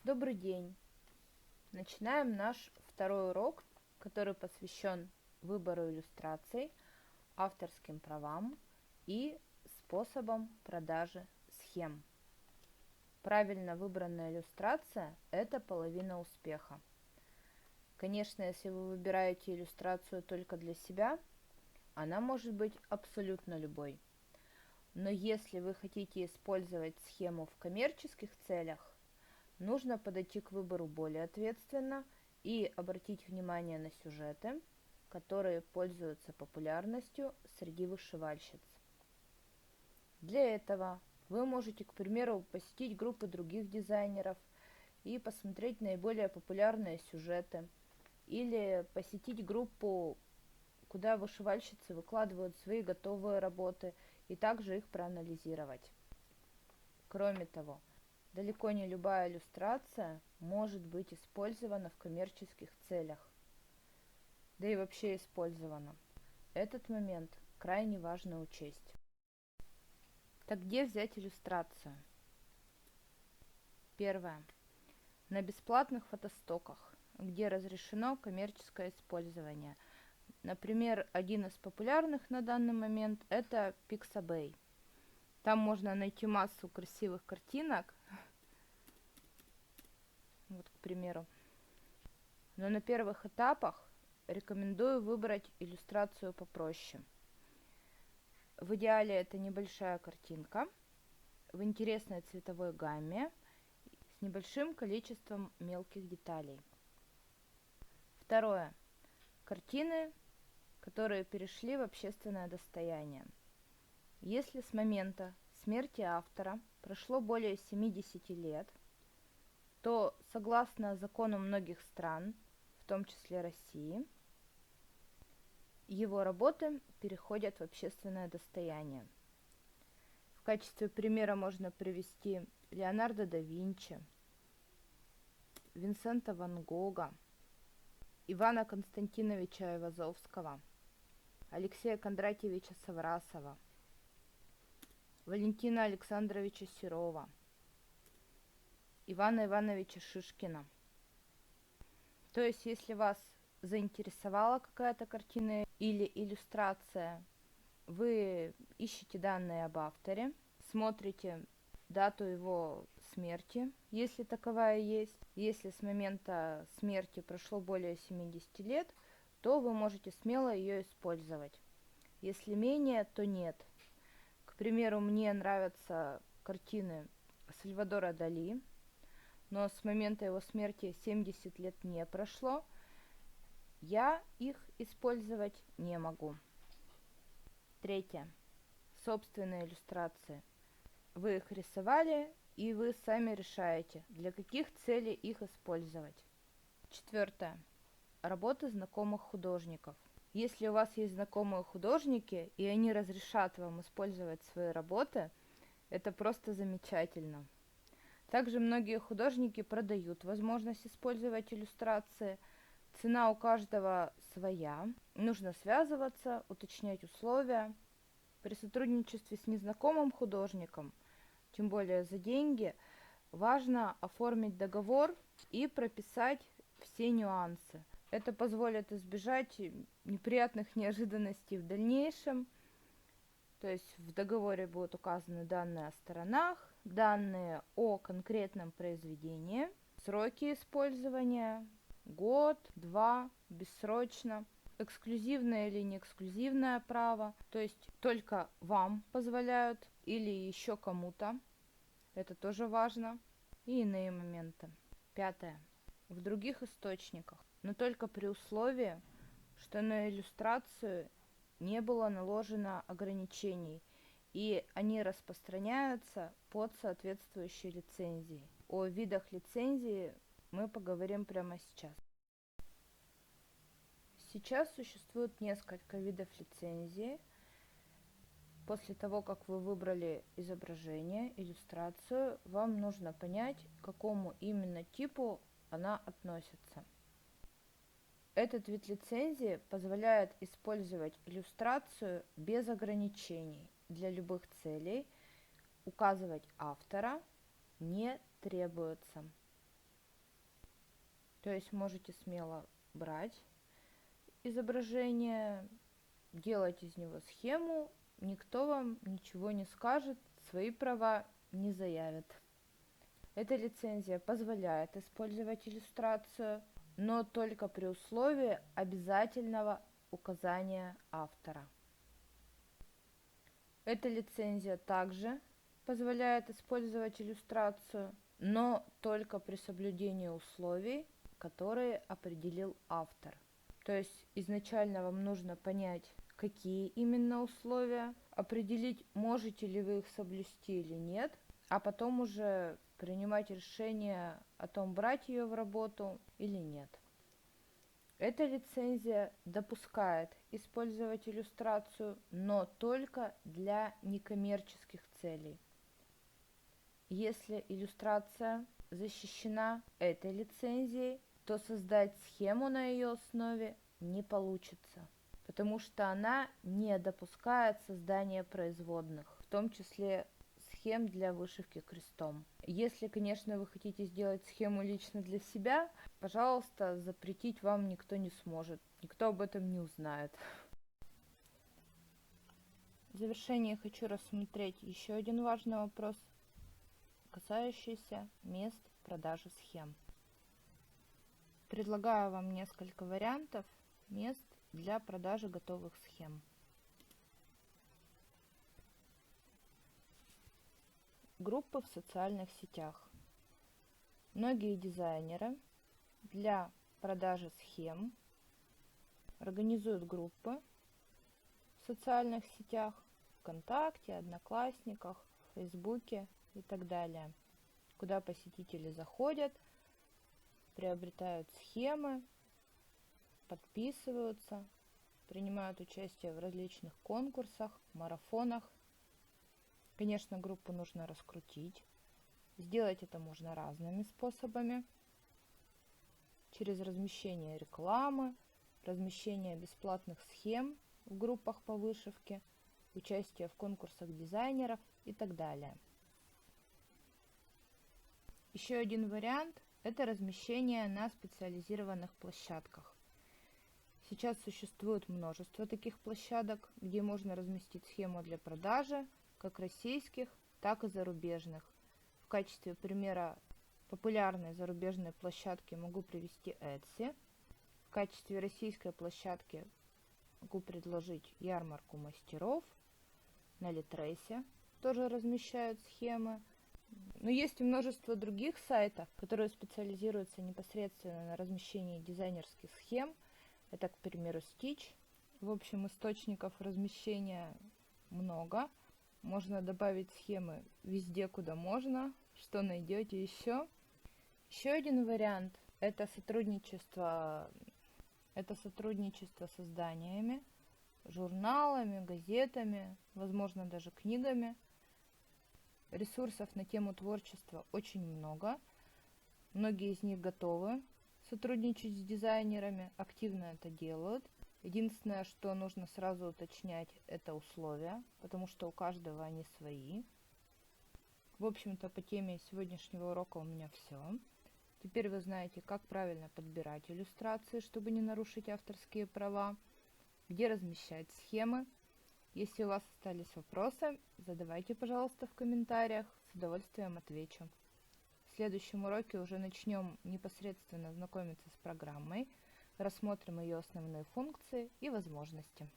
Добрый день! Начинаем наш второй урок, который посвящен выбору иллюстраций, авторским правам и способам продажи схем. Правильно выбранная иллюстрация – это половина успеха. Конечно, если вы выбираете иллюстрацию только для себя, она может быть абсолютно любой. Но если вы хотите использовать схему в коммерческих целях, нужно подойти к выбору более ответственно и обратить внимание на сюжеты, которые пользуются популярностью среди вышивальщиц. Для этого вы можете, к примеру, посетить группы других дизайнеров и посмотреть наиболее популярные сюжеты, или посетить группу, куда вышивальщицы выкладывают свои готовые работы, и также их проанализировать. Кроме того, далеко не любая иллюстрация может быть использована в коммерческих целях, да и вообще использована. Этот момент крайне важно учесть. Так где взять иллюстрацию? Первое. На бесплатных фотостоках, где разрешено коммерческое использование. Например, один из популярных на данный момент – это Pixabay. Там можно найти массу красивых картинок, вот, к примеру. Но на первых этапах рекомендую выбрать иллюстрацию попроще. В идеале это небольшая картинка в интересной цветовой гамме с небольшим количеством мелких деталей. Второе. Картины, которые перешли в общественное достояние. Если с момента смерти автора прошло более 70 лет, то, согласно закону многих стран, в том числе России, его работы переходят в общественное достояние. В качестве примера можно привести Леонардо да Винчи, Винсента ван Гога, Ивана Константиновича Айвазовского, Алексея Кондратьевича Саврасова, Валентина Александровича Серова, Ивана Ивановича Шишкина. То есть, если вас заинтересовала какая-то картина или иллюстрация, вы ищете данные об авторе, смотрите дату его смерти, если таковая есть. Если с момента смерти прошло более 70 лет, то вы можете смело ее использовать. Если менее, то нет. К примеру, мне нравятся картины Сальвадора Дали, но с момента его смерти 70 лет не прошло, я их использовать не могу. Третье. Собственные иллюстрации. Вы их рисовали, и вы сами решаете, для каких целей их использовать. Четвертое. Работы знакомых художников. Если у вас есть знакомые художники, и они разрешат вам использовать свои работы, это просто замечательно. Также многие художники продают возможность использовать иллюстрации. Цена у каждого своя. Нужно связываться, уточнять условия. При сотрудничестве с незнакомым художником, тем более за деньги, важно оформить договор и прописать все нюансы. Это позволит избежать неприятных неожиданностей в дальнейшем. То есть в договоре будут указаны данные о сторонах, данные о конкретном произведении, сроки использования, год, два, бессрочно, эксклюзивное или не эксклюзивное право, то есть только вам позволяют или еще кому-то, это тоже важно, и иные моменты. Пятое. В других источниках, но только при условии, что на иллюстрацию не было наложено ограничений, и они распространяются под соответствующей лицензией. О видах лицензии мы поговорим прямо сейчас. Сейчас существует несколько видов лицензии. После того, как вы выбрали изображение, иллюстрацию, вам нужно понять, к какому именно типу она относится. Этот вид лицензии позволяет использовать иллюстрацию без ограничений для любых целей, указывать автора не требуется. То есть можете смело брать изображение, делать из него схему, никто вам ничего не скажет, свои права не заявят. Эта лицензия позволяет использовать иллюстрацию, но только при условии обязательного указания автора. Эта лицензия также позволяет использовать иллюстрацию, но только при соблюдении условий, которые определил автор. То есть изначально вам нужно понять, какие именно условия, определить, можете ли вы их соблюсти или нет, а потом уже принимать решение о том, брать ее в работу или нет. Эта лицензия допускает использовать иллюстрацию, но только для некоммерческих целей. Если иллюстрация защищена этой лицензией, то создать схему на ее основе не получится, потому что она не допускает создания производных, в том числе схем для вышивки крестом. Если, конечно, вы хотите сделать схему лично для себя, пожалуйста, запретить вам никто не сможет, никто об этом не узнает. В завершение хочу рассмотреть еще один важный вопрос, касающийся мест продажи схем. Предлагаю вам несколько вариантов мест для продажи готовых схем. Группы в социальных сетях. Многие дизайнеры для продажи схем организуют группы в социальных сетях, ВКонтакте, Одноклассниках, Фейсбуке и так далее, куда посетители заходят, приобретают схемы, подписываются, принимают участие в различных конкурсах, марафонах. Конечно, группу нужно раскрутить. Сделать это можно разными способами. Через размещение рекламы, размещение бесплатных схем в группах по вышивке, участие в конкурсах дизайнеров и так далее. Еще один вариант – это размещение на специализированных площадках. Сейчас существует множество таких площадок, где можно разместить схему для продажи, как российских, так и зарубежных. В качестве примера популярной зарубежной площадки могу привести Etsy. В качестве российской площадки могу предложить ярмарку мастеров. На Литресе тоже размещают схемы. Но есть и множество других сайтов, которые специализируются непосредственно на размещении дизайнерских схем. Это, к примеру, Stitch. В общем, источников размещения много. Можно добавить схемы везде, куда можно. Что найдете еще? Еще один вариант – это сотрудничество с изданиями, журналами, газетами, возможно, даже книгами. Ресурсов на тему творчества очень много. Многие из них готовы сотрудничать с дизайнерами, активно это делают. Единственное, что нужно сразу уточнять, это условия, потому что у каждого они свои. В общем-то, по теме сегодняшнего урока у меня все. Теперь вы знаете, как правильно подбирать иллюстрации, чтобы не нарушить авторские права, где размещать схемы. Если у вас остались вопросы, задавайте, пожалуйста, в комментариях, с удовольствием отвечу. В следующем уроке уже начнем непосредственно знакомиться с программой, рассмотрим ее основные функции и возможности.